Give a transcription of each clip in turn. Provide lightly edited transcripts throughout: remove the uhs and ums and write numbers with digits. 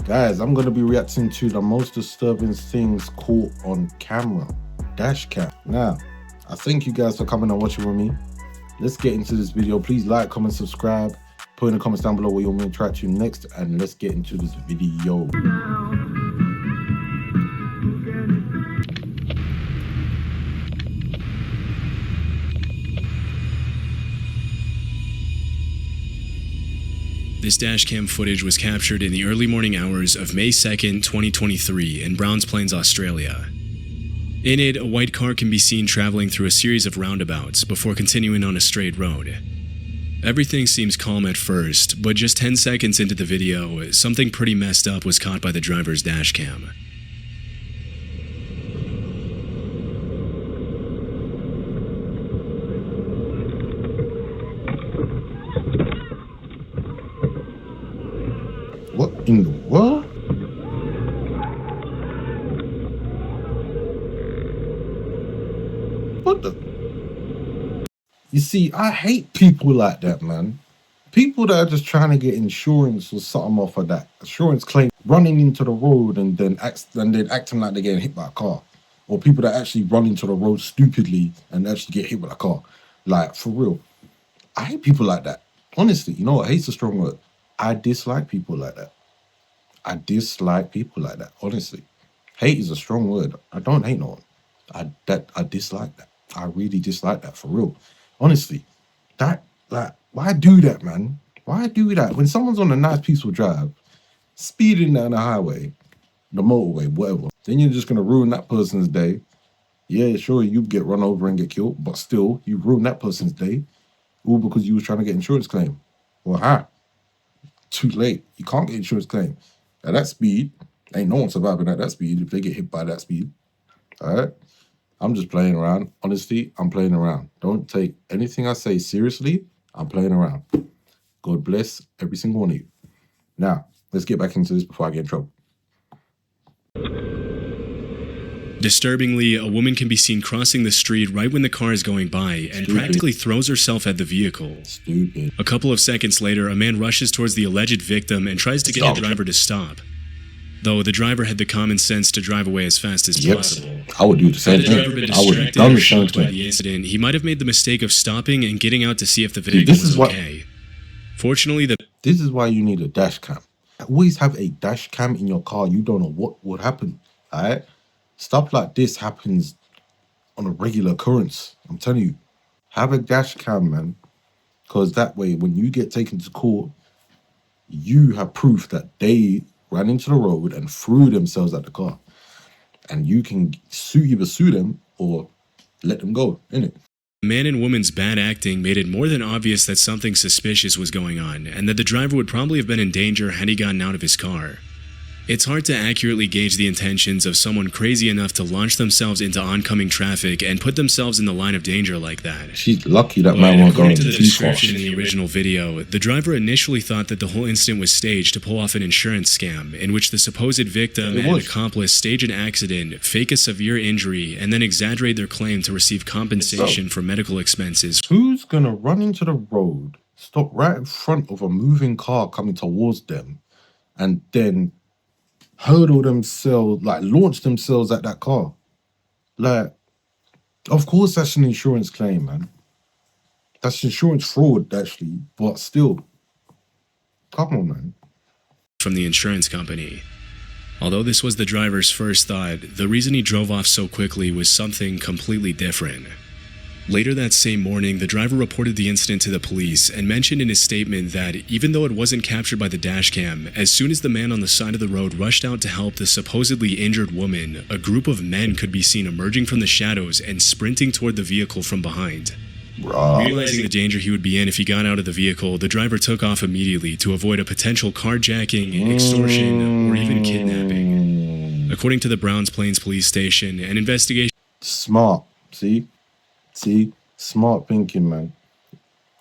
Guys, I'm going to be reacting to the most disturbing things caught on camera. Dashcam. Now, I thank you guys for coming and watching with me. Let's get into this video. Please like, comment, subscribe. Put in the comments down below what you want me to try to next. And let's get into this video. This dashcam footage was captured in the early morning hours of May 2nd, 2023 in Browns Plains, Australia. In it, a white car can be seen traveling through a series of roundabouts before continuing on a straight road. Everything seems calm at first, but just 10 seconds into the video, something pretty messed up was caught by the driver's dashcam. What in the world? What the? You see, I hate people like that, man. People that are just trying to get insurance or something off of that insurance claim, running into the road and then acting like they're getting hit by a car. Or people that actually run into the road stupidly and actually get hit with a car. Like, for real. I hate people like that. Honestly, you know what? Hate's a strong word. I dislike people like that. I dislike people like that, honestly. Hate is a strong word. I don't hate no one. I dislike that. I really dislike that, for real. Honestly, why do that, man? Why do that? When someone's on a nice, peaceful drive, speeding down the highway, the motorway, whatever, then you're just going to ruin that person's day. Yeah, sure, you get run over and get killed, but still, you ruin that person's day, all because you was trying to get insurance claim. Well, how? Too late. You can't get insurance claim. At that speed, ain't no one surviving at that speed if they get hit by that speed. All right? I'm just playing around. Honestly, I'm playing around. Don't take anything I say seriously. I'm playing around. God bless every single one of you. Now, let's get back into this before I get in trouble. Disturbingly, a woman can be seen crossing the street right when the car is going by and practically throws herself at the vehicle. Stupid. A couple of seconds later, a man rushes towards the alleged victim and tries to get the driver to stop. Though the driver had the common sense to drive away as fast as possible. I would do the same thing. I would have done the same thing. By the incident, he might have made the mistake of stopping and getting out to see if the vehicle was okay. Fortunately, this is why you need a dash cam. Always have a dash cam in your car. You don't know what would happen. All right? Stuff like this happens on a regular occurrence. I'm telling you, have a dash cam, man. Because that way, when you get taken to court, you have proof that they ran into the road and threw themselves at the car. And you can either sue them or let them go, innit? the man and woman's bad acting made it more than obvious that something suspicious was going on, and that the driver would probably have been in danger had he gotten out of his car. It's hard to accurately gauge the intentions of someone crazy enough to launch themselves into oncoming traffic and put themselves in the line of danger like that. She's lucky that man won't go into the description in the original video, the driver initially thought that the whole incident was staged to pull off an insurance scam, in which the supposed victim and accomplice stage an accident, fake a severe injury, and then exaggerate their claim to receive compensation for medical expenses. Who's gonna run into the road, stop right in front of a moving car coming towards them, and then hurdle themselves, like launch themselves at that car? Like, of course that's an insurance claim, man. That's insurance fraud, actually, but still. Come on, man. From the insurance company. Although this was the driver's first thought, the reason he drove off so quickly was something completely different. Later that same morning, the driver reported the incident to the police and mentioned in his statement that even though it wasn't captured by the dashcam, as soon as the man on the side of the road rushed out to help the supposedly injured woman, a group of men could be seen emerging from the shadows and sprinting toward the vehicle from behind. Realizing the danger he would be in if he got out of the vehicle, the driver took off immediately to avoid a potential carjacking, extortion, or even kidnapping. According to the Browns Plains police station, an investigation... Smart, see? See, smart thinking, man.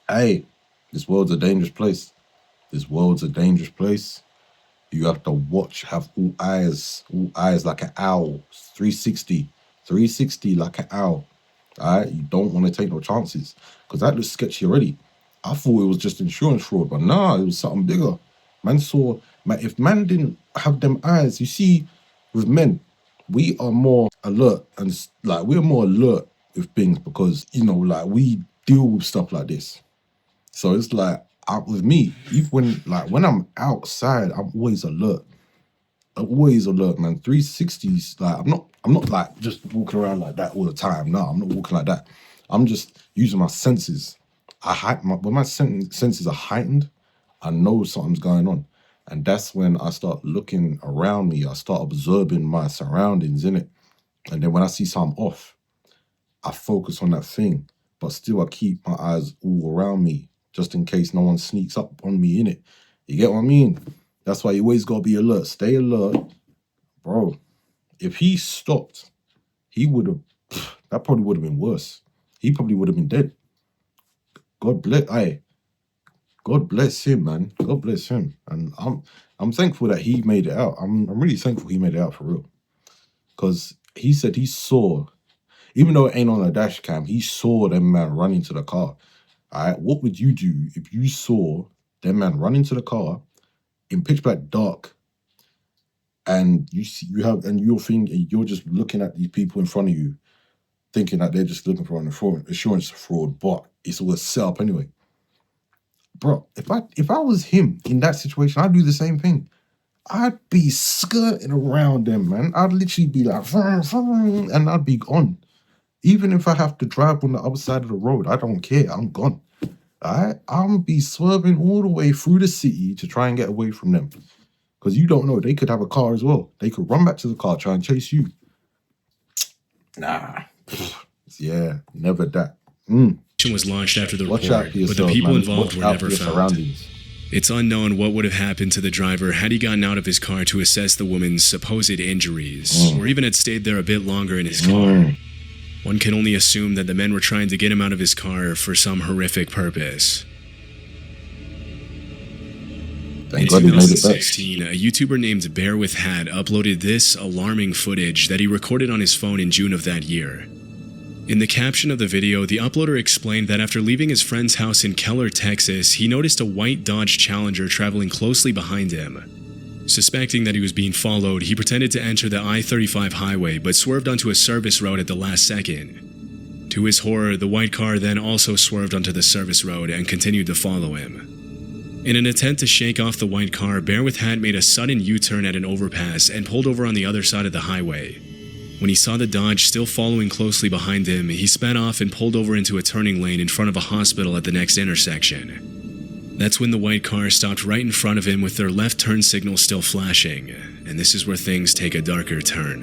Hey, this world's a dangerous place. This world's a dangerous place. You have to watch, have all eyes like an owl. 360 like an owl. All right, you don't want to take no chances because that looks sketchy already. I thought it was just insurance fraud, but nah, it was something bigger. Man saw, man, if man didn't have them eyes. You see, with men, we are more alert and like we're more alert with things because like we deal with stuff like this. So it's like with me, even when I'm outside, I'm always alert. I'm always alert, man. 360s, like I'm not like just walking around like that all the time. No, I'm not walking like that. I'm just using my senses. When my senses are heightened, I know something's going on. And that's when I start looking around me. I start observing my surroundings, innit? And then when I see something off, I focus on that thing. But still, I keep my eyes all around me, just in case no one sneaks up on me, innit? You get what I mean? That's why you always got to be alert. Stay alert. Bro, if he stopped, he would have, that probably would have been worse. He probably would have been dead. God bless him, man. God bless him. And I'm thankful that he made it out. I'm really thankful he made it out for real. Because he said he saw, even though it ain't on a dash cam, he saw them man run into the car. All right, what would you do if you saw them man run into the car in pitch black dark, and you're just looking at these people in front of you, thinking that they're just looking for an insurance fraud, but it's all a setup anyway. Bro, if I was him in that situation, I'd do the same thing. I'd be skirting around them, man. I'd literally be like, and I'd be gone. Even if I have to drive on the other side of the road, I don't care. I'm gone. I'm be swerving all the way through the city to try and get away from them. Because you don't know, they could have a car as well. They could run back to the car, try and chase you. Nah. Yeah, never that. Was launched after the Watch report, out for yourself, but the people man. involved Watch were out never for your found. surroundings. It's unknown what would have happened to the driver had he gotten out of his car to assess the woman's supposed injuries, or even had stayed there a bit longer in his car. One can only assume that the men were trying to get him out of his car for some horrific purpose. In 2016, a YouTuber named Bear with Hat uploaded this alarming footage that he recorded on his phone in June of that year. In the caption of the video, the uploader explained that after leaving his friend's house in Keller, Texas, he noticed a white Dodge Challenger traveling closely behind him. Suspecting that he was being followed, he pretended to enter the I-35 highway but swerved onto a service road at the last second. To his horror, the white car then also swerved onto the service road and continued to follow him. In an attempt to shake off the white car, Bear with Hat made a sudden U-turn at an overpass and pulled over on the other side of the highway. When he saw the Dodge still following closely behind him, he sped off and pulled over into a turning lane in front of a hospital at the next intersection. That's when the white car stopped right in front of him with their left turn signal still flashing, and this is where things take a darker turn.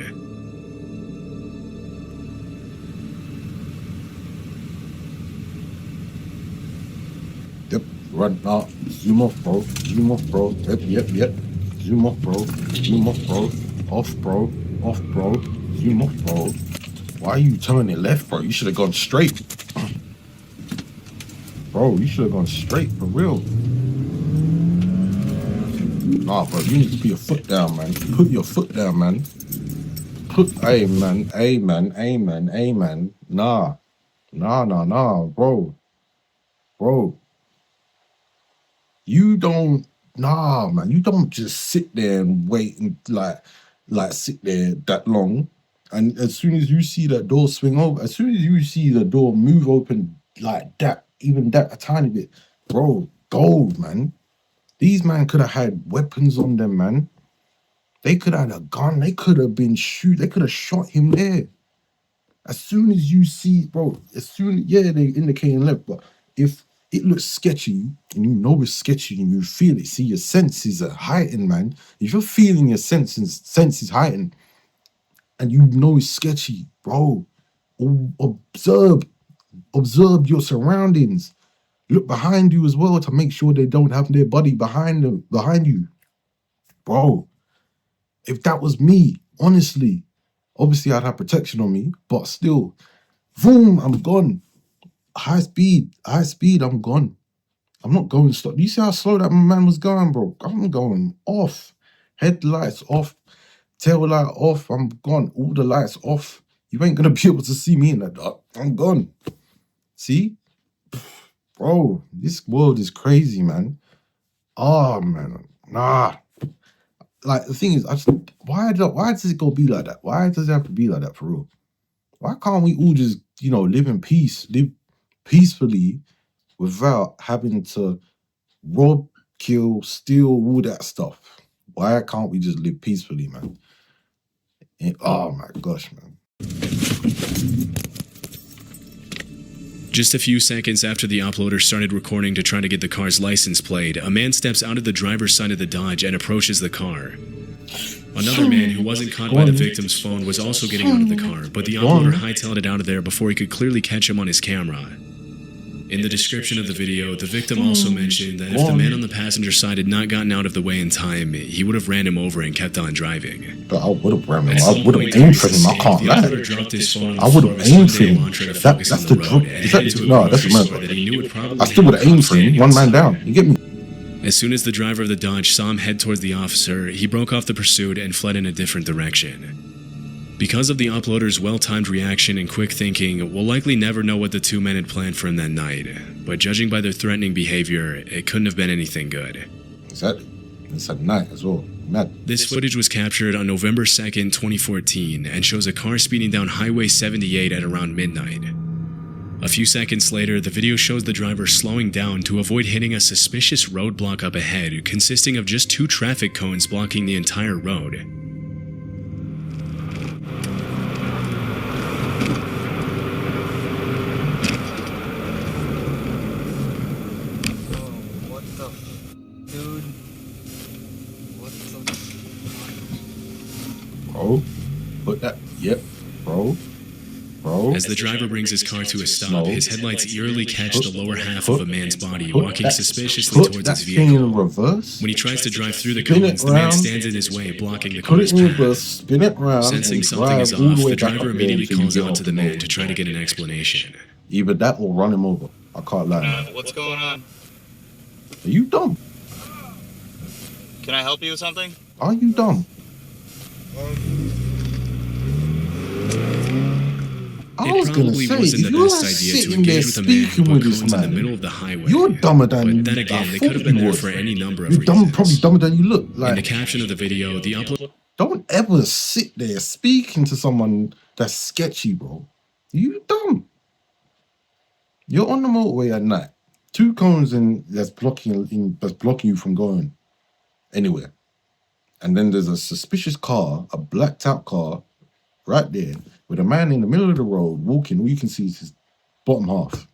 Yep, run off, zoom off, bro. Zoom off, bro. Yep. Zoom off, bro. Zoom off, bro. Off, bro. Off, bro. Zoom off, bro. Why are you turning left, bro? You should have gone straight. Bro, you should have gone straight, for real. Nah, bro, you need to put your foot down, man. Put your foot down, man. Amen. Nah, bro. You don't, man. You don't just sit there and wait and sit there that long. And as soon as you see that door swing over, as soon as you see the door move open like that, even that a tiny bit, bro, gold, man. These man could have had weapons on them, man. They could have had a gun. They could have been they could have shot him there. As soon as you see, bro, they indicating left, but if it looks sketchy and you know it's sketchy and you feel it, see your senses are heightened, man. If you're feeling your senses heightened and you know it's sketchy, bro, observe your surroundings. Look behind you as well to make sure they don't have their body behind you. Bro, if that was me, honestly, obviously I'd have protection on me, but still, boom, I'm gone. High speed, I'm gone. I'm not going stop. You see how slow that man was going, bro? I'm going off. Headlights off, tail light off, I'm gone. All the lights off. You ain't gonna be able to see me in that dark. I'm gone. See? Bro, this world is crazy, man. Oh, man. Nah. like the thing is, why does it go be like that? Why does it have to be like that for real? Why can't we all just, live in peace, live peacefully without having to rob, kill, steal, all that stuff? Why can't we just live peacefully, man? Oh my gosh, man. Just a few seconds after the uploader started recording to try to get the car's license plate, a man steps out of the driver's side of the Dodge and approaches the car. Another man who wasn't caught by the victim's phone was also getting out of the car, but the uploader hightailed it out of there before he could clearly catch him on his camera. In the description of the video, the victim also mentioned that if the man on the passenger side had not gotten out of the way in time, he would have ran him over and kept on driving. But I would have ran him. I would have aimed for him. I can't lie. I would have aimed for him. That's the truth. No, that's the man. I still would have aimed for him. One man down. You get me? As soon as the driver of the Dodge saw him head towards the officer, he broke off the pursuit and fled in a different direction. Because of the uploader's well-timed reaction and quick thinking, we'll likely never know what the two men had planned for him that night, but judging by their threatening behavior, it couldn't have been anything good. Exactly. It's at night as well. Mad. This footage was captured on November 2nd, 2014, and shows a car speeding down Highway 78 at around midnight. A few seconds later, the video shows the driver slowing down to avoid hitting a suspicious roadblock up ahead, consisting of just 2 traffic cones blocking the entire road. Bro, put that. Yep, bro. As the driver brings his car to a stop, his headlights eerily catch the lower half of a man's body walking suspiciously towards his vehicle. In reverse. When he tries to drive through the cones, the man stands in his way, blocking the car's path. Spin it around. Sensing something is off, the driver immediately calls out to the man to try to get an explanation. Either that or run him over. I can't lie. What's going on? Are you dumb? Can I help you with something? Are you dumb? I was gonna say, if you're sitting there speaking with this man, in the middle of the highway, you're dumber than but then again, they could have been there for any number of reasons. You're probably dumber than you look. In the caption of the video, the upload. Don't ever sit there speaking to someone that's sketchy, bro. You dumb. You're on the motorway at night. 2 cones that's blocking you from going anywhere. And then there's a suspicious car, a blacked out car, right there, with a man in the middle of the road walking. All you can see is his bottom half.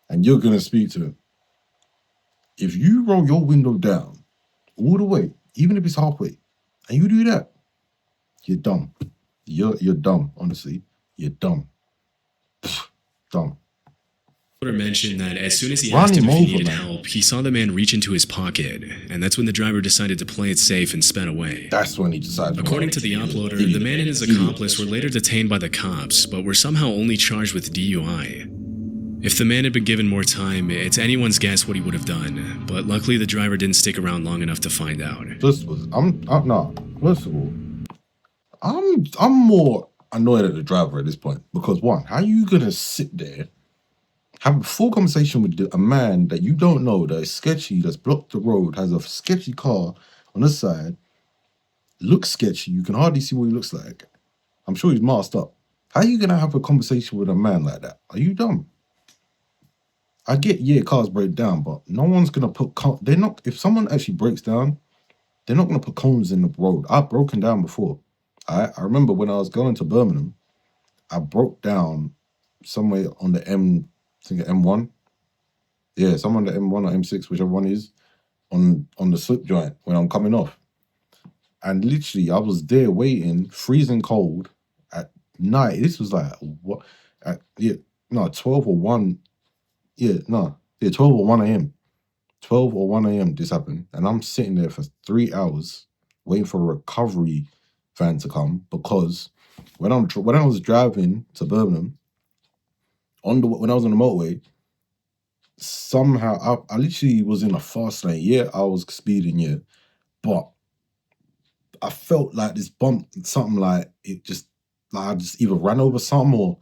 And you're going to speak to him. If you roll your window down all the way, even if it's halfway, and you do that, you're dumb. You're dumb, honestly. You're dumb. Dumb. Mentioned that as soon as he asked him if he needed help, he saw the man reach into his pocket, and that's when the driver decided to play it safe and sped away. That's when he decided. According to the uploader, the man and his accomplice were later detained by the cops, but were somehow only charged with DUI. If the man had been given more time, it's anyone's guess what he would have done, but luckily the driver didn't stick around long enough to find out. First of all, I'm more annoyed at the driver at this point, because one, how are you gonna sit there, have a full conversation with a man that you don't know, that is sketchy, that's blocked the road, has a sketchy car on the side, looks sketchy, you can hardly see what he looks like. I'm sure he's masked up. How are you going to have a conversation with a man like that? Are you dumb? I get, cars break down, but no one's going to put... If someone actually breaks down, they're not going to put cones in the road. I've broken down before. I remember when I was going to Birmingham, I broke down somewhere on the M1. Yeah, somewhere on the M1 or M6, whichever one is, on the slip joint when I'm coming off. And literally, I was there waiting, freezing cold at night. This was like, 12 or 1. 12 or 1 a.m. 12 or 1 a.m. this happened. And I'm sitting there for 3 hours waiting for a recovery van to come, because when I was driving to Birmingham, when I was on the motorway, somehow I literally was in a fast lane. Yeah, I was speeding, but I felt like this bump, something like it just, like I just either ran over something or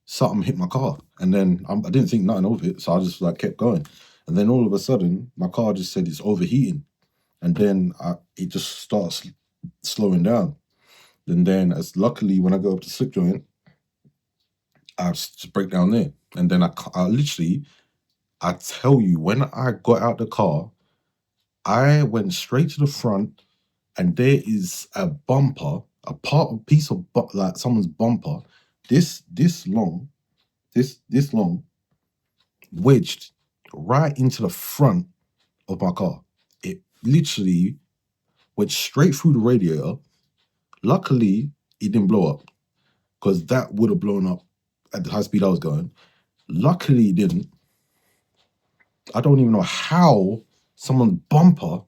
something hit my car. And then I didn't think nothing of it, so I just like kept going. And then all of a sudden, my car just said it's overheating. and then it just starts slowing down. And then, as luckily, when I go up to slip joint, I just break down there, and then I literally, I tell you, when I got out the car, I went straight to the front, and there is a bumper, piece of like someone's bumper, this long, this long, wedged right into the front of my car. It literally went straight through the radiator. Luckily, it didn't blow up, because that would have blown up at the high speed I was going. Luckily, it didn't. I don't even know how someone's bumper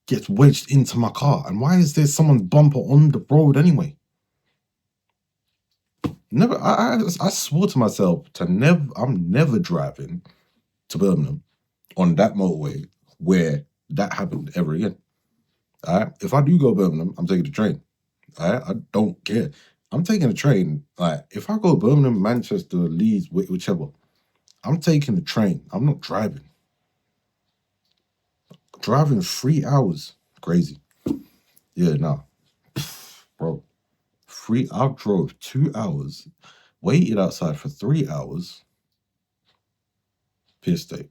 gets wedged into my car. And why is there someone's bumper on the road anyway? Never. I swore to myself to never. I'm never driving to Birmingham on that motorway where that happened ever again. All right. If I do go to Birmingham, I'm taking the train. All right. I don't care. I'm taking the train. Like, if I go to Birmingham, Manchester, Leeds, whichever, I'm taking the train. I'm not driving. Driving 3 hours. Crazy. Yeah, no. Bro. I drove 2 hours, waited outside for 3 hours. Piss take.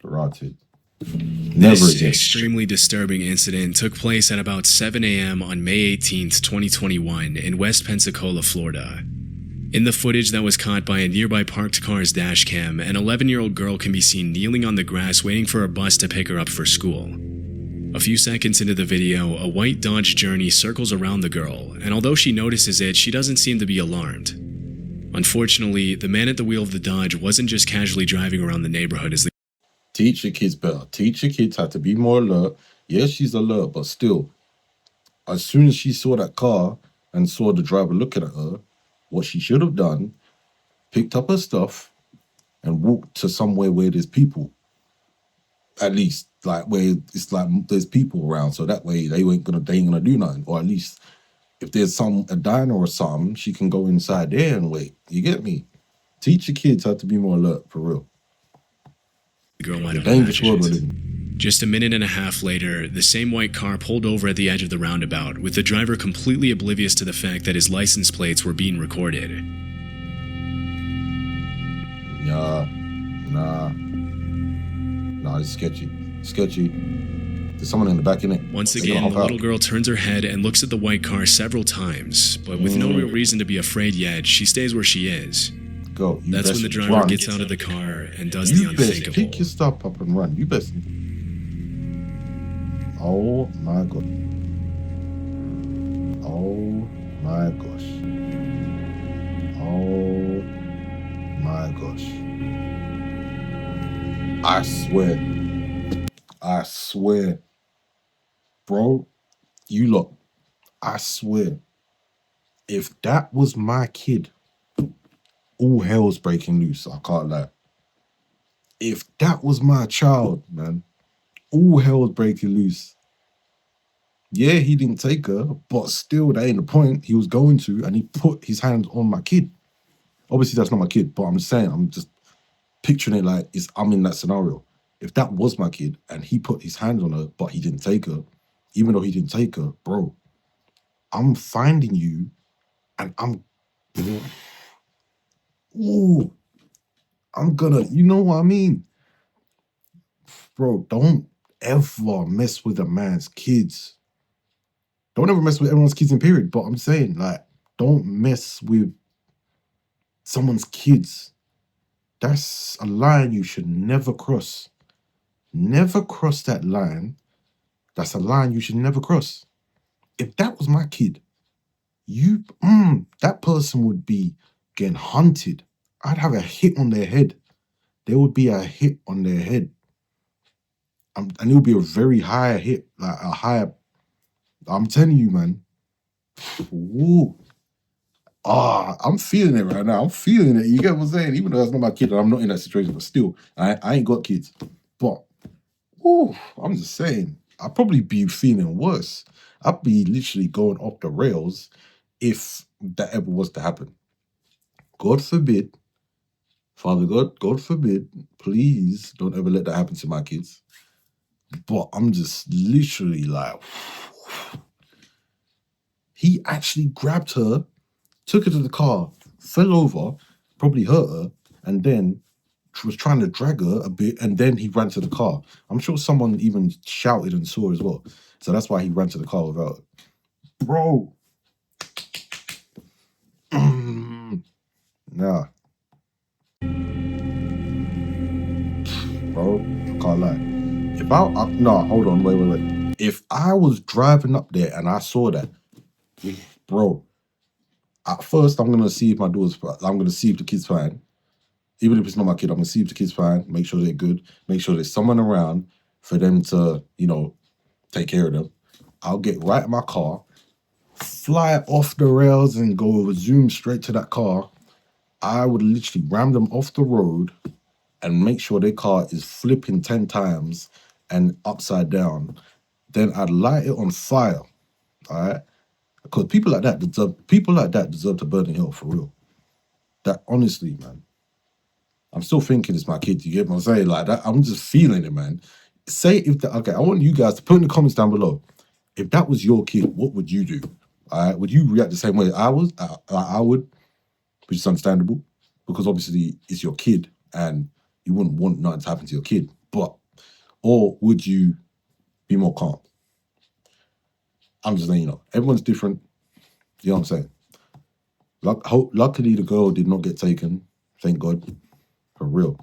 Rotted. This extremely disturbing incident took place at about 7 a.m. on May 18th, 2021 in West Pensacola, Florida. In the footage that was caught by a nearby parked car's dash cam, an 11-year-old girl can be seen kneeling on the grass waiting for a bus to pick her up for school. A few seconds into the video, a white Dodge Journey circles around the girl, and although she notices it, she doesn't seem to be alarmed. Unfortunately, the man at the wheel of the Dodge wasn't just casually driving around the neighborhood as the Teach your kids better. Teach your kids how to be more alert. Yes, she's alert, but still, as soon as she saw that car and saw the driver looking at her, what she should have done, picked up her stuff and walked to somewhere where there's people. At least, like, where it's like there's people around, so that way they ain't gonna do nothing. Or at least, if there's a diner or something, she can go inside there and wait. You get me? Teach your kids how to be more alert, for real. Girl might have imagined. Just a minute and a half later, the same white car pulled over at the edge of the roundabout, with the driver completely oblivious to the fact that his license plates were being recorded. Nah, it's sketchy. There's someone in the back, innit? Once again, the little girl turns her head and looks at the white car several times, but with no real reason to be afraid yet, she stays where she is. Go. That's when the driver gets out of the car and does the unthinkable. Pick your stuff up and run. You best. Oh my god. Oh my gosh. Oh my gosh. I swear. Bro, you lot. I swear. If that was my kid, all hell's breaking loose. I can't lie. If that was my child, man, all hell's breaking loose. Yeah, he didn't take her, but still, that ain't the point. He was going to, and he put his hands on my kid. Obviously, that's not my kid, but I'm just saying, I'm just picturing it like I'm in that scenario. If that was my kid, and he put his hands on her, but he didn't take her, even though he didn't take her, bro, I'm finding you, and ooh, I'm gonna, you know what I mean? Bro, don't ever mess with a man's kids. Don't ever mess with everyone's kids in period, but I'm saying, like, don't mess with someone's kids. That's a line you should never cross. Never cross that line. That's a line you should never cross. If that was my kid, that person would be getting hunted. I'd have a hit on their head. There would be a hit on their head. And it would be a very high hit, like a higher. I'm telling you, man. Woo. I'm feeling it right now. I'm feeling it. You get what I'm saying? Even though that's not my kid, and I'm not in that situation, but still, I ain't got kids. But, I'm just saying, I'd probably be feeling worse. I'd be literally going off the rails if that ever was to happen. God forbid, Father God, God forbid, please don't ever let that happen to my kids. But I'm just literally like, he actually grabbed her, took her to the car, fell over, probably hurt her, and then was trying to drag her a bit, and then he ran to the car. I'm sure someone even shouted and saw as well. So that's why he ran to the car without her. Bro. Nah. Bro, can't lie. If no, hold on, wait. If I was driving up there and I saw that, bro, at first I'm gonna see if I'm gonna see if the kid's fine. Even if it's not my kid, I'm gonna see if the kid's fine, make sure they're good, make sure there's someone around for them to, take care of them. I'll get right in my car, fly off the rails and go zoom straight to that car. I would literally ram them off the road and make sure their car is flipping 10 times and upside down. Then I'd light it on fire, all right? Because people like that deserve to burn in hell, for real. That, honestly, man. I'm still thinking it's my kid. You get what I'm saying? Like that, I'm just feeling it, man. Okay, I want you guys to put in the comments down below. If that was your kid, what would you do? All right, would you react the same way I would, which is understandable, because obviously it's your kid and you wouldn't want nothing to happen to your kid. Or would you be more calm? I'm just letting you know. Everyone's different. You know what I'm saying? Luckily, the girl did not get taken. Thank God. For real.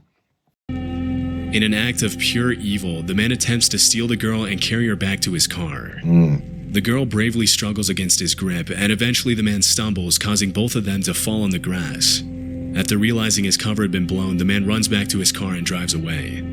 In an act of pure evil, the man attempts to steal the girl and carry her back to his car. The girl bravely struggles against his grip, and eventually the man stumbles, causing both of them to fall on the grass. After realizing his cover had been blown, the man runs back to his car and drives away.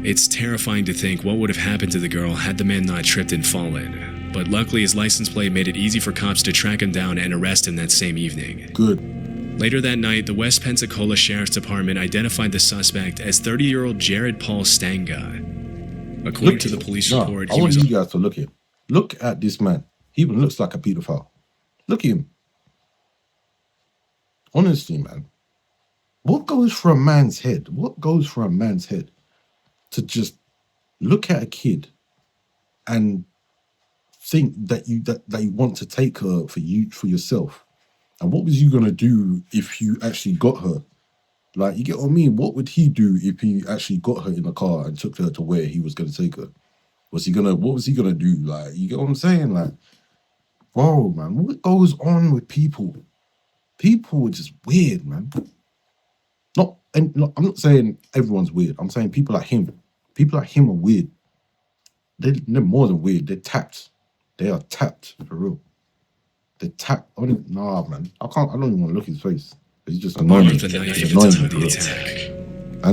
It's terrifying to think what would have happened to the girl had the man not tripped and fallen. But luckily his license plate made it easy for cops to track him down and arrest him that same evening. Good. Later that night, the West Pensacola Sheriff's Department identified the suspect as 30-year-old Jared Paul Stanga. According to the police report, I want you guys to look at this man. He even looks like a pedophile. Look at him. Honestly, man. What goes through a man's head? What goes through a man's head to just look at a kid and think that you want to take her for yourself? And what was you gonna do if you actually got her? Like, you get what I mean? What would he do if he actually got her in the car and took her to where he was gonna take her? What was he gonna do? Like, you get what I'm saying? Like, bro, man, what goes on with people? People are just weird, man. I'm not saying everyone's weird. I'm saying people like him. People like him are weird. They're more than weird. They're tapped. They are tapped, for real. They're tapped. Nah, man. I don't even want to look at his face. He's just annoying. It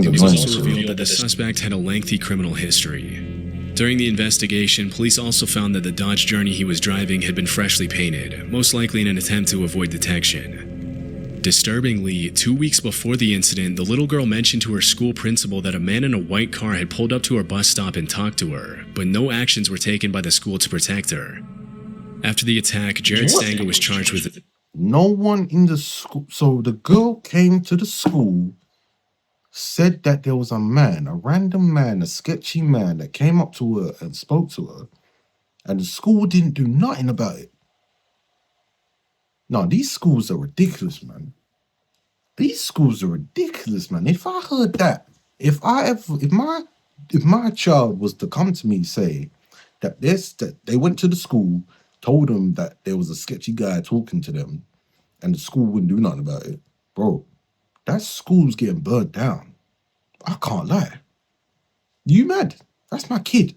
was also revealed that the suspect had a lengthy criminal history. During the investigation, police also found that the Dodge Journey he was driving had been freshly painted, most likely in an attempt to avoid detection. Disturbingly, 2 weeks before the incident, the little girl mentioned to her school principal that a man in a white car had pulled up to her bus stop and talked to her, but no actions were taken by the school to protect her. After the attack, Jared Stanga was charged with it. No one in the school. So the girl came to the school, said that there was a random man, a sketchy man that came up to her and spoke to her, and the school didn't do nothing about it. No, these schools are ridiculous, man. These schools are ridiculous, man. If I heard that, if my child was to come to me say that they went to the school, told them that there was a sketchy guy talking to them, and the school wouldn't do nothing about it, bro, that school's getting burnt down. I can't lie. You mad? That's my kid.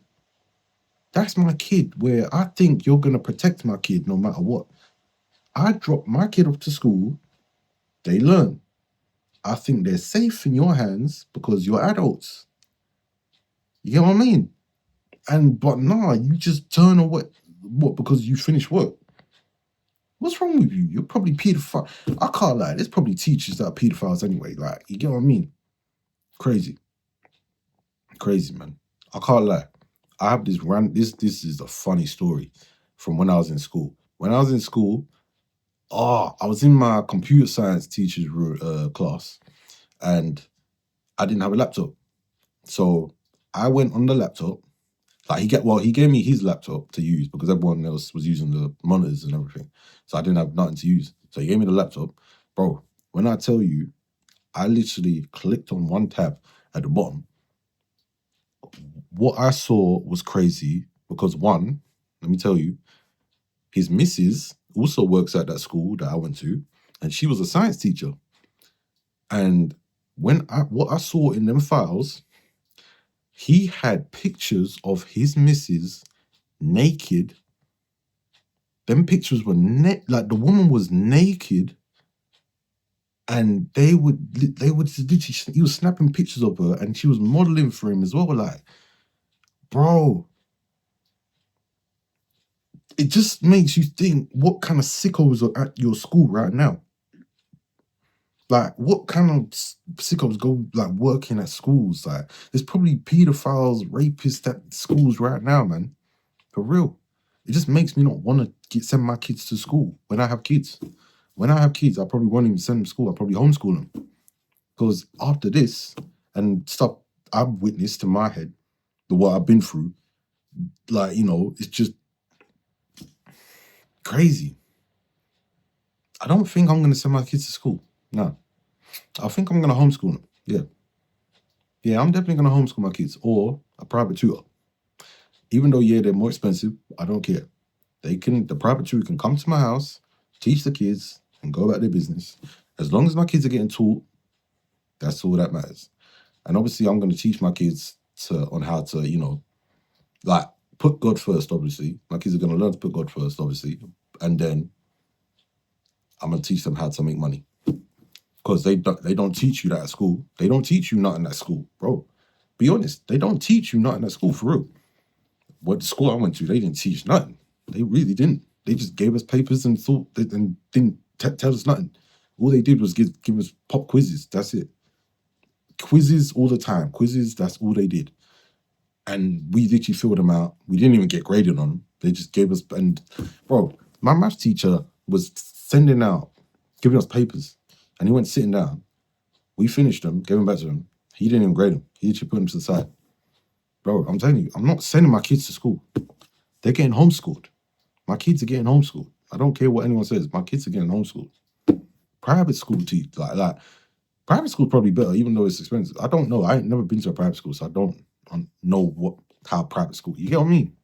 That's my kid, where I think you're gonna protect my kid no matter what. I drop my kid off to school, they learn. I think they're safe in your hands because you're adults. You get what I mean? But nah, you just turn away. What, because you finished work? What's wrong with you? You're probably pedophile. I can't lie. There's probably teachers that are pedophiles anyway. Like, you get what I mean? Crazy. Crazy, man. I can't lie. I have this this is a funny story from when I was in school. When I was in school, I was in my computer science teacher's class, and I didn't have a laptop. So I went on the laptop Like he gave me his laptop to use because everyone else was using the monitors and everything. So I didn't have nothing to use. So he gave me the laptop. Bro, when I tell you, I literally clicked on one tab at the bottom. What I saw was crazy because one, let me tell you, his missus also works at that school that I went to, and she was a science teacher. And what I saw in them files, he had pictures of his missus naked. Them pictures were like the woman was naked, and they would literally, he was snapping pictures of her, and she was modeling for him as well. Like, bro, it just makes you think what kind of sickos are at your school right now. Like, what kind of sickos go like working at schools? Like, there's probably pedophiles, rapists at schools right now, man. For real. It just makes me not want to send my kids to school when I have kids. When I have kids, I probably won't even send them to school. I'll probably homeschool them. Because after this and stuff I've witnessed in my head, what I've been through, like, it's just crazy. I don't think I'm going to send my kids to school. No. I think I'm going to homeschool them. Yeah. Yeah, I'm definitely going to homeschool my kids or a private tutor. Even though, yeah, they're more expensive, I don't care. The private tutor can come to my house, teach the kids, and go about their business. As long as my kids are getting taught, that's all that matters. And obviously, I'm going to teach my kids on how to, like, put God first, obviously. My kids are going to learn to put God first, obviously. And then I'm going to teach them how to make money. Because they don't teach you that at school. They don't teach you nothing at school, bro. Be honest. They don't teach you nothing at school, for real. What the school I went to, they didn't teach nothing. They really didn't. They just gave us papers and didn't tell us nothing. All they did was give us pop quizzes. That's it. Quizzes all the time. Quizzes, that's all they did. And we literally filled them out. We didn't even get graded on them. They just gave us, and bro, my maths teacher was giving us papers. And he went sitting down. We finished them, gave them back to him. He didn't even grade them. He literally put them to the side. Bro, I'm telling you, I'm not sending my kids to school. They're getting homeschooled. My kids are getting homeschooled. I don't care what anyone says. My kids are getting homeschooled. Private school like private school probably better, even though it's expensive. I don't know. I ain't never been to a private school, so I don't know how private school. You get what I mean?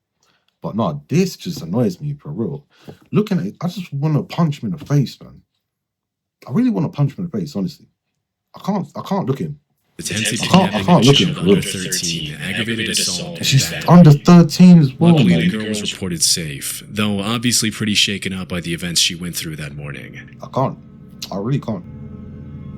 But no, this just annoys me for real. Looking at it, I just want to punch him in the face, man. I really want to punch him in the face, honestly. I can't look at him. Attempted I can't look at kidnapping him. of under 13, aggravated assault, and She's battery. under 13 as well, Luckily, man. the girl was reported safe, though obviously pretty shaken up by the events she went through that morning. I really can't.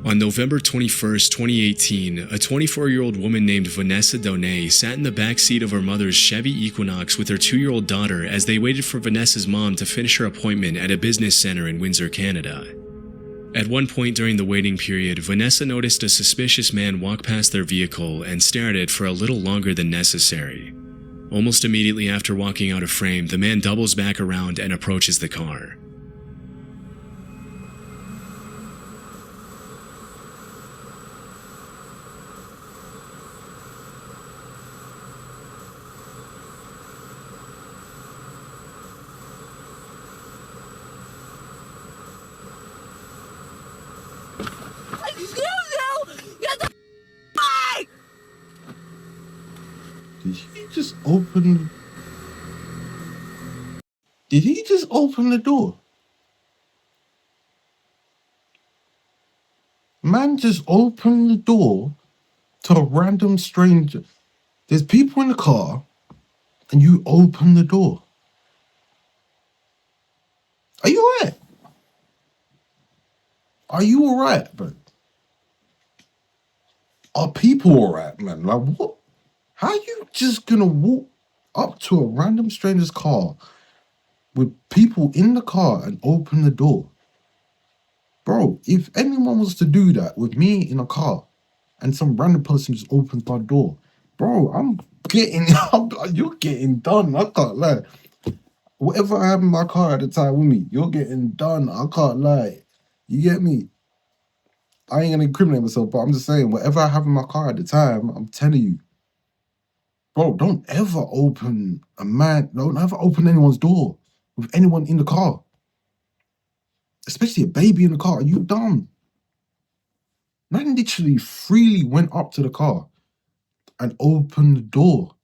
On November 21st, 2018, a 24-year-old woman named Vanessa Donay sat in the backseat of her mother's Chevy Equinox with her 2-year-old daughter as they waited for Vanessa's mom to finish her appointment at a business center in Windsor, Canada. At one point during the waiting period, Vanessa noticed a suspicious man walk past their vehicle and stare at it for a little longer than necessary. Almost immediately after walking out of frame, the man doubles back around and approaches the car. Did he just open the door? Man just opened the door to a random stranger. There's people in the car, and you open the door. Are you alright? Are you alright, bro? Are people alright, man? Like, what? How are you just gonna walk up to a random stranger's car with people in the car and open the door? Bro, if anyone was to do that with me in a car and some random person just opens my door, bro, you're getting done. I can't lie. Whatever I have in my car at the time with me, you're getting done. I can't lie. You get me? I ain't gonna incriminate myself, but I'm just saying, whatever I have in my car at the time, I'm telling you, Bro, don't ever open don't ever open anyone's door with anyone in the car. Especially a baby in the car. Are you dumb? Man literally freely went up to the car and opened the door.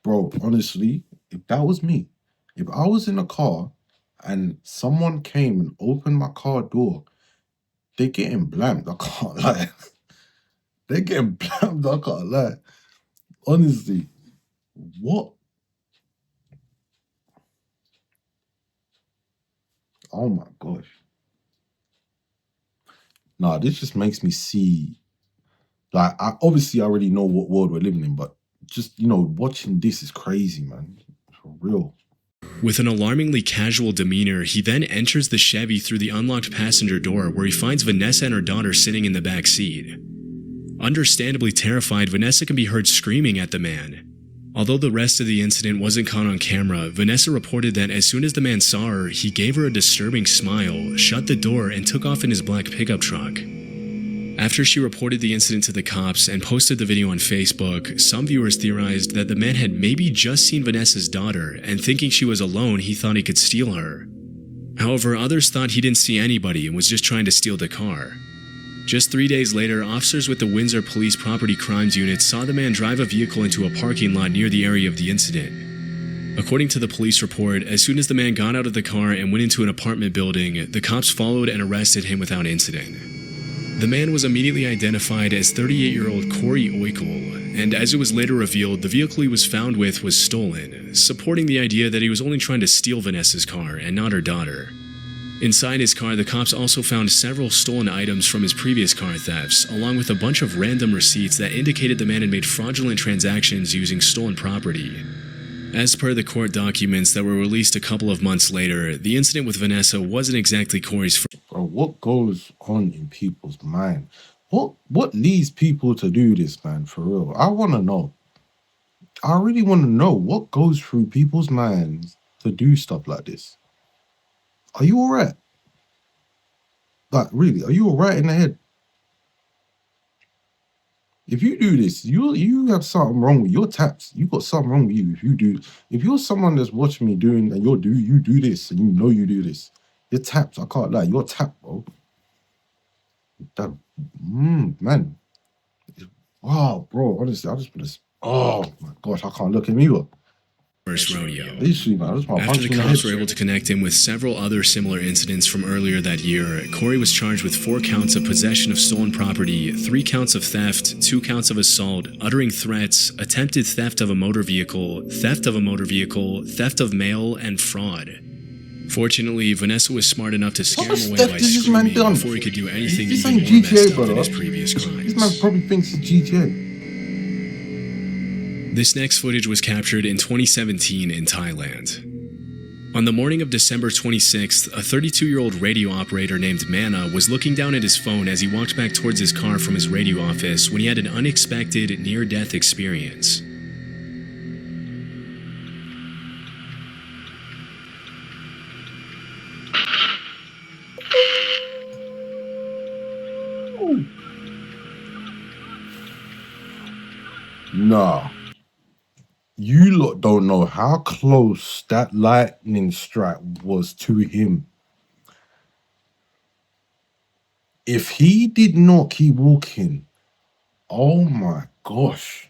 Bro, honestly, if that was me, if I was in a car and someone came and opened my car door, they're getting blamed. I can't lie. They're getting blamed. I can't lie. Honestly, what? Oh my gosh. Nah, this just makes me see. Like, I obviously already know what world we're living in, but just, watching this is crazy, man. For real. With an alarmingly casual demeanor, he then enters the Chevy through the unlocked passenger door where he finds Vanessa and her daughter sitting in the back seat. Understandably terrified, Vanessa can be heard screaming at the man. Although the rest of the incident wasn't caught on camera, Vanessa reported that as soon as the man saw her, he gave her a disturbing smile, shut the door, and took off in his black pickup truck. After she reported the incident to the cops and posted the video on Facebook, some viewers theorized that the man had maybe just seen Vanessa's daughter, and thinking she was alone, he thought he could steal her. However, others thought he didn't see anybody and was just trying to steal the car. Just 3 days later, officers with the Windsor Police Property Crimes Unit saw the man drive a vehicle into a parking lot near the area of the incident. According to the police report, as soon as the man got out of the car and went into an apartment building, the cops followed and arrested him without incident. The man was immediately identified as 38-year-old Corey Oikel, and as it was later revealed, the vehicle he was found with was stolen, supporting the idea that he was only trying to steal Vanessa's car and not her daughter. Inside his car, the cops also found several stolen items from his previous car thefts, along with a bunch of random receipts that indicated the man had made fraudulent transactions using stolen property. As per the court documents that were released a couple of months later, the incident with Vanessa wasn't exactly Corey's first. Bro, what goes on in people's mind? What leads people to do this, man, for real? I want to know. I really want to know what goes through people's minds to do stuff like this. Are you all right? Like, really, are you all right in the head? If you do this, you have something wrong with your taps. You got something wrong with you. If you're someone that's watching me doing and you do this and you do this, your taps, I can't lie, you're tapped, bro. That man. Wow, bro, honestly, I just put this. Oh my gosh, I can't look at him either. Rodeo. After the cops were able to connect him with several other similar incidents from earlier that year, Corey was charged with 4 counts of possession of stolen property, 3 counts of theft, 2 counts of assault, uttering threats, attempted theft of a motor vehicle, theft of mail, and fraud. Fortunately, Vanessa was smart enough to scare him away by screaming before he could do anything even more messed up than his previous crimes. This man probably thinks it's GTA. This next footage was captured in 2017 in Thailand. On the morning of December 26th, a 32-year-old radio operator named Mana was looking down at his phone as he walked back towards his car from his radio office when he had an unexpected near-death experience. Nah. You lot don't know how close that lightning strike was to him. If he did not keep walking, oh my gosh.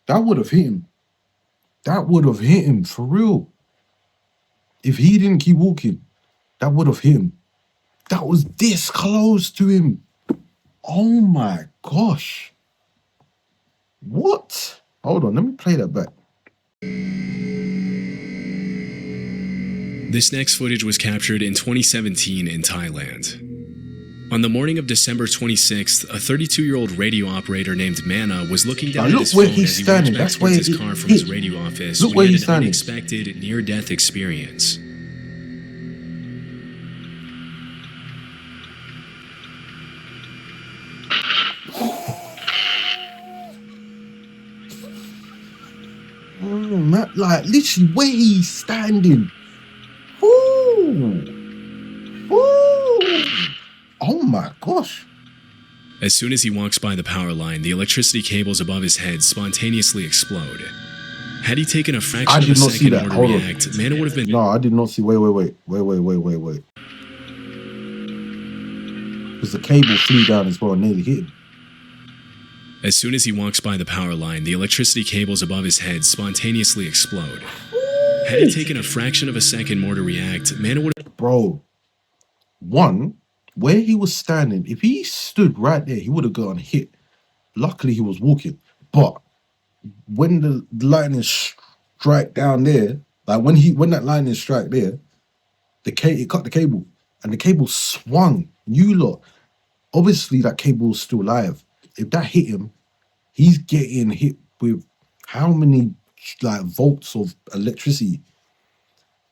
That would have hit him. That would have hit him, for real. If he didn't keep walking, that would have hit him. That was this close to him. Oh my gosh. What? Hold on, let me play that back. This next footage was captured in 2017 in Thailand. On the morning of December 26th, a 32-year-old radio operator named Mana was looking down at his phone as he walked back towards his car from his radio office when he had an unexpected near-death experience. Like literally where he's standing. Ooh. Ooh. Oh my gosh. As soon as he walks by the power line, the electricity cables above his head spontaneously explode. Had he taken a fraction I of a did not see second that. more to Hold on. react, Mana would have been... No, I did not see. Wait. Because the cable flew down as well and nearly hit him. As soon as he walks by the power line, the electricity cables above his head spontaneously explode. Had he taken a fraction of a second more to react, Mana would have... Bro, one, where he was standing, if he stood right there, he would have gotten hit. Luckily, he was walking. But when the lightning strike down there, like when that lightning strike there, it cut the cable, and the cable swung. You lot, obviously that cable is still live. If that hit him, he's getting hit with how many like volts of electricity?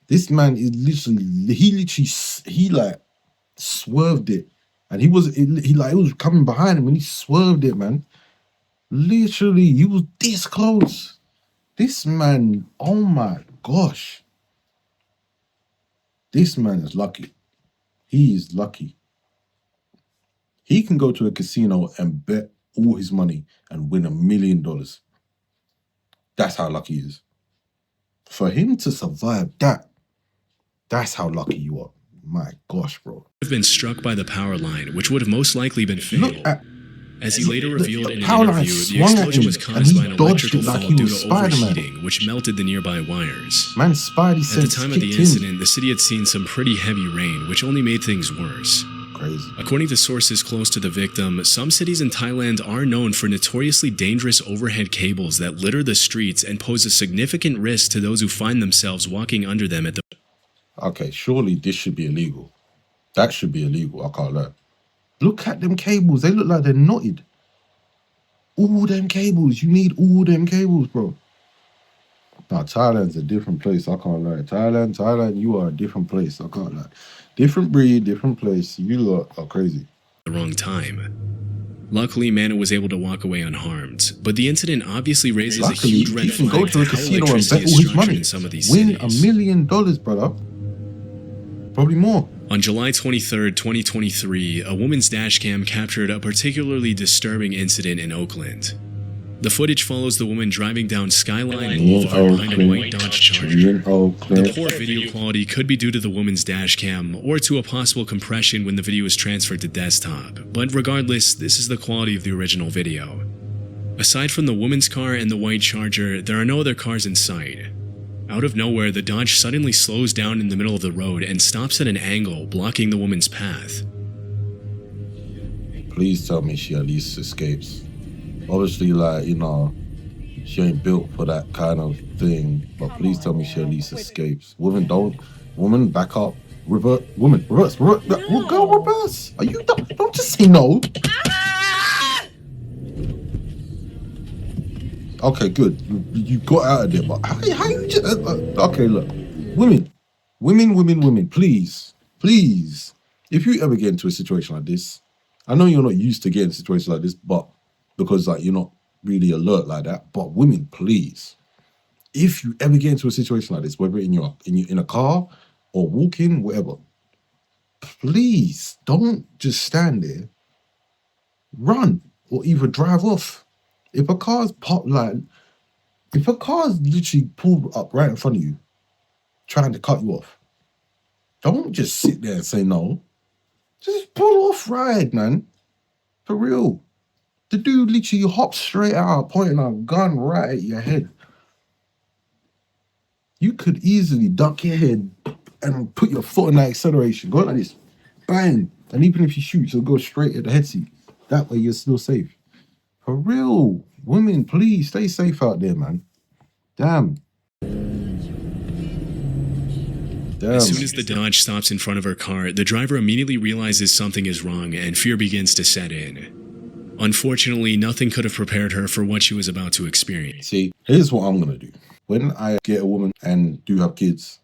This man is he like swerved it, and it was coming behind him when he swerved it, man. Literally, he was this close. This man, oh my gosh. This man is lucky. He is lucky. He can go to a casino and bet all his money and win $1 million. That's how lucky he is. For him to survive that's how lucky you are. My gosh, bro. have been struck by the power line, which would have most likely been fatal. Look at As he later revealed in an power line interview, the swung at explosion him, was and caused he by an dodged electrical it like fault he due was to Spider-Man. overheating, which melted the nearby wires. Man, Spidey At the sense time of the kicked in. incident, the city had seen some pretty heavy rain, which only made things worse. Crazy. According to sources close to the victim, some cities in Thailand are known for notoriously dangerous overhead cables that litter the streets and pose a significant risk to those who find themselves walking under them at the... Okay, surely this should be illegal. That should be illegal, I can't lie. Look at them cables. They look like they're knotted. All them cables. You need all them cables, bro. Now, Thailand's a different place. I can't lie. Thailand, you are a different place. I can't lie. Different breed, different place. You lot are crazy. the wrong time. Luckily, Mana was able to walk away unharmed, but the incident obviously raises a Luckily, huge red he can flag go to a how casino and electricity bet is all his structured money. in some of these Win cities. $1 million, brother. Probably more. On July 23, 2023, a woman's dashcam captured a particularly disturbing incident in Oakland. The footage follows the woman driving down Skyline Boulevard behind a white Dodge Charger. The poor video quality could be due to the woman's dashcam or to a possible compression when the video is transferred to desktop, but regardless, this is the quality of the original video. Aside from the woman's car and the white Charger, there are no other cars in sight. Out of nowhere, the Dodge suddenly slows down in the middle of the road and stops at an angle, blocking the woman's path. Please tell me she at least escapes. Obviously, like, you know, she ain't built for that kind of thing, but please tell me she at least escapes. Woman, back up. Reverse. No. Go reverse. Are you done? Don't just say no. Okay, good. You got out of there, but how you just... okay, look. Women, please. If you ever get into a situation like this, I know you're not used to getting situations like this, but because like you're not really alert like that, but women, please, if you ever get into a situation like this, whether in a car or walking, whatever, please don't just stand there. Run or either drive off. If a car's literally pulled up right in front of you, trying to cut you off, don't just sit there and say no. Just pull off, ride, man. For real. The dude literally hopped straight out, pointing a gun right at your head. You could easily duck your head and put your foot in that acceleration. Go like this. Bang. And even if you shoot, you'll go straight at the head seat. That way you're still safe. For real. Women, please stay safe out there, man. Damn. As soon as the Dodge stops in front of her car, the driver immediately realizes something is wrong and fear begins to set in. Unfortunately, nothing could have prepared her for what she was about to experience. See, here's what I'm going to do. When I get a woman and do have kids,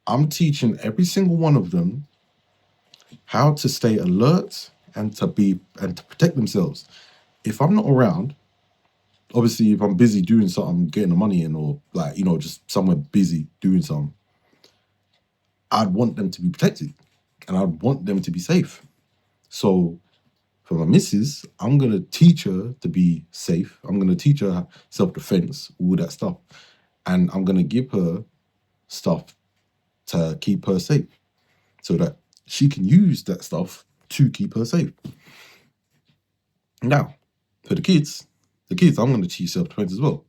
I'm teaching every single one of them how to stay alert and to protect themselves. If I'm not around, obviously if I'm busy doing something, getting the money in, or like, you know, just somewhere busy doing something, I'd want them to be protected and I'd want them to be safe. So For my missus, I'm gonna teach her to be safe. I'm gonna teach her self-defense, all that stuff. And I'm gonna give her stuff to keep her safe so that she can use that stuff to keep her safe. Now, for the kids, I'm gonna teach self-defense as well.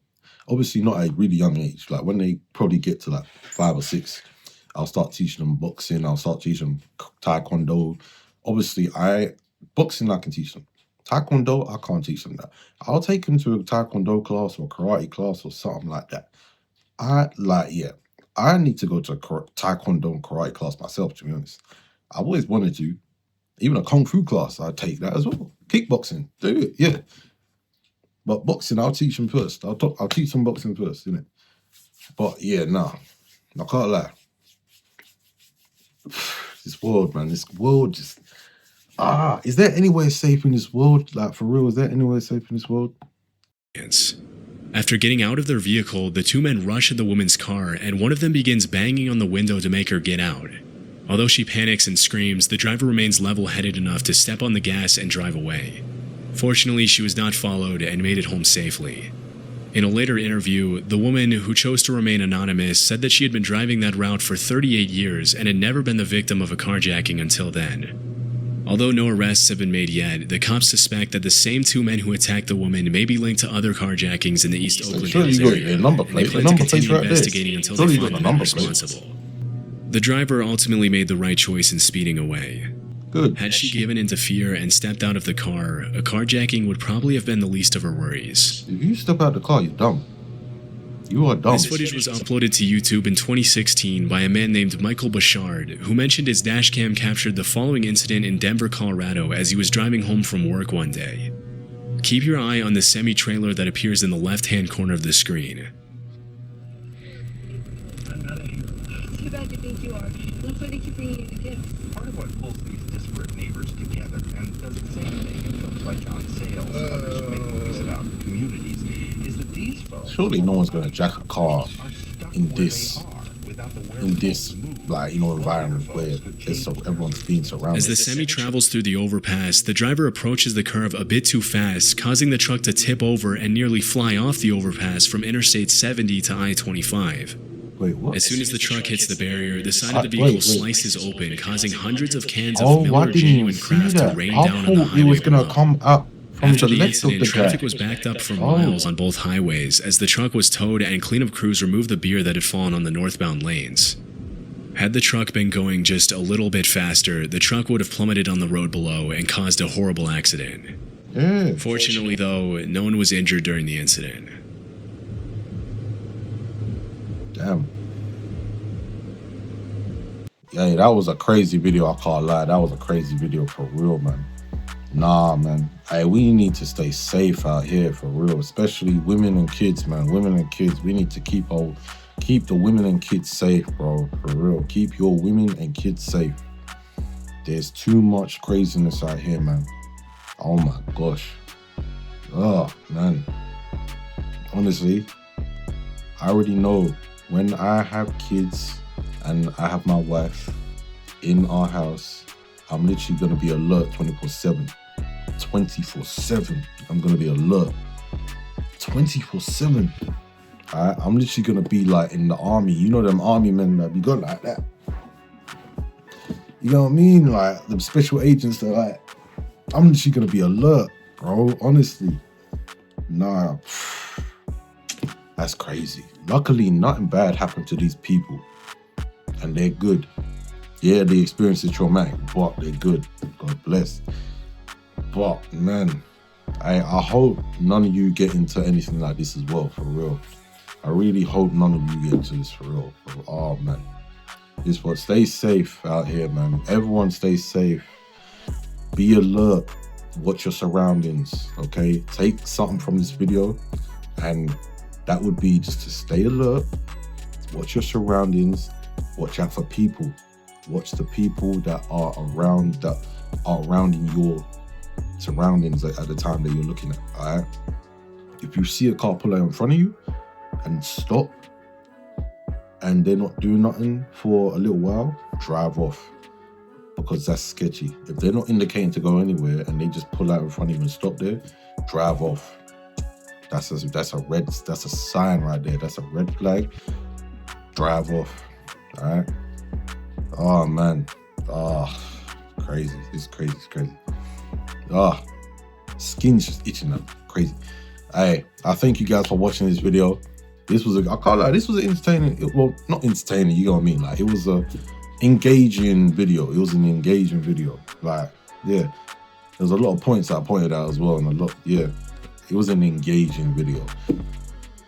Obviously not at a really young age. Like when they probably get to like 5 or 6, I'll start teaching them boxing. I'll start teaching them taekwondo. Obviously, boxing I can teach them. Taekwondo, I can't teach them that. I'll take them to a taekwondo class or karate class or something like that. I need to go to a taekwondo and karate class myself, to be honest. I've always wanted to. Even a kung fu class, I'd take that as well. Kickboxing, do it, yeah. But boxing, I'll teach them first. I'll teach them boxing first, innit? But yeah, nah, I can't lie. This world, man, this world just... is there anywhere safe in this world? Like, for real, is there anywhere safe in this world? After getting out of their vehicle, the two men rush at the woman's car, and one of them begins banging on the window to make her get out. Although she panics and screams, the driver remains level-headed enough to step on the gas and drive away. Fortunately, she was not followed and made it home safely. In a later interview, the woman, who chose to remain anonymous, said that she had been driving that route for 38 years and had never been the victim of a carjacking until then. Although no arrests have been made yet, the cops suspect that the same two men who attacked the woman may be linked to other carjackings in the East Oakland Hills area, and they plan to continue investigating until they find the men responsible. The driver ultimately made the right choice in speeding away. Good. Had she given in to fear and stepped out of the car, a carjacking would probably have been the least of her worries. If you step out of the car, you're dumb. You are dumb. This footage was uploaded to YouTube in 2016 by a man named Michael Bouchard, who mentioned his dashcam captured the following incident in Denver, Colorado as he was driving home from work one day. Keep your eye on the semi-trailer that appears in the left-hand corner of the screen. Too bad you think you are. That's why they keep bringing you the gifts. Part of what pulls these disparate neighbors together and does the same thing in films by John Sayles and others who make movies about communities is that these folks... Surely no one's gonna jack a car in this like, environment where everyone's being surrounded. As the semi travels through the overpass, the driver approaches the curve a bit too fast, causing the truck to tip over and nearly fly off the overpass from Interstate 70 to I-25. Wait, what? As soon as the truck hits the barrier, the side of the vehicle slices open, causing hundreds of cans of Miller Genuine Craft to rain down on the highway. It was gonna come up from After the the left incident, of the traffic guy. was backed up for miles on both highways as the truck was towed and cleanup crews removed the beer that had fallen on the northbound lanes. Had the truck been going just a little bit faster, the truck would have plummeted on the road below and caused a horrible accident. Yeah. Fortunately, though, no one was injured during the incident. Damn. Yeah, that was a crazy video, I can't lie. That was a crazy video for real, man. Nah, man. Hey, we need to stay safe out here for real, especially women and kids, man. Women and kids, we need to keep the women and kids safe, bro, for real. Keep your women and kids safe. There's too much craziness out here, man. Oh my gosh. Oh, man. Honestly, I already know when I have kids and I have my wife in our house, I'm literally gonna be alert 24/7. 24/7. I'm gonna be alert 24/7. Alright, I'm literally gonna be like in the army. You know them army men that be going like that. You know what I mean? Like the special agents that like, I'm literally gonna be alert, bro. Honestly. Nah. That's crazy. Luckily, nothing bad happened to these people. And they're good. Yeah, they experienced it traumatic, but they're good. God bless. But man, I hope none of you get into anything like this as well, for real. I really hope none of you get into this for real. Oh man. This what, stay safe out here, man. Everyone stay safe. Be alert. Watch your surroundings, okay? Take something from this video, and that would be just to stay alert. Watch your surroundings. Watch out for people. Watch the people that are around in your surroundings at the time that you're looking at. All right. If you see a car pull out in front of you and stop, and they're not doing nothing for a little while, drive off. because that's sketchy. If they're not indicating to go anywhere and they just pull out in front of you and stop there, drive off. That's a sign right there. That's a red flag. Drive off. All right. Oh man. Oh, crazy. It's crazy. It's crazy. Oh, skin's just itching up. Crazy. Hey, I thank you guys for watching this video. This was I can't lie, this was an entertaining. Well, not entertaining. You know what I mean? Like, it was a engaging video. It was an engaging video. Like, yeah, there's a lot of points I pointed out as well, and a lot. Yeah, it was an engaging video.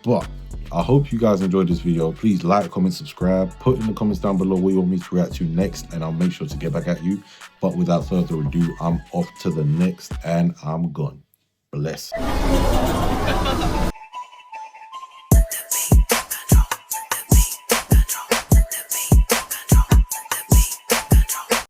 But I hope you guys enjoyed this video. Please like, comment, subscribe. Put in the comments down below what you want me to react to next, and I'll make sure to get back at you. But without further ado, I'm off to the next, and I'm gone. Bless.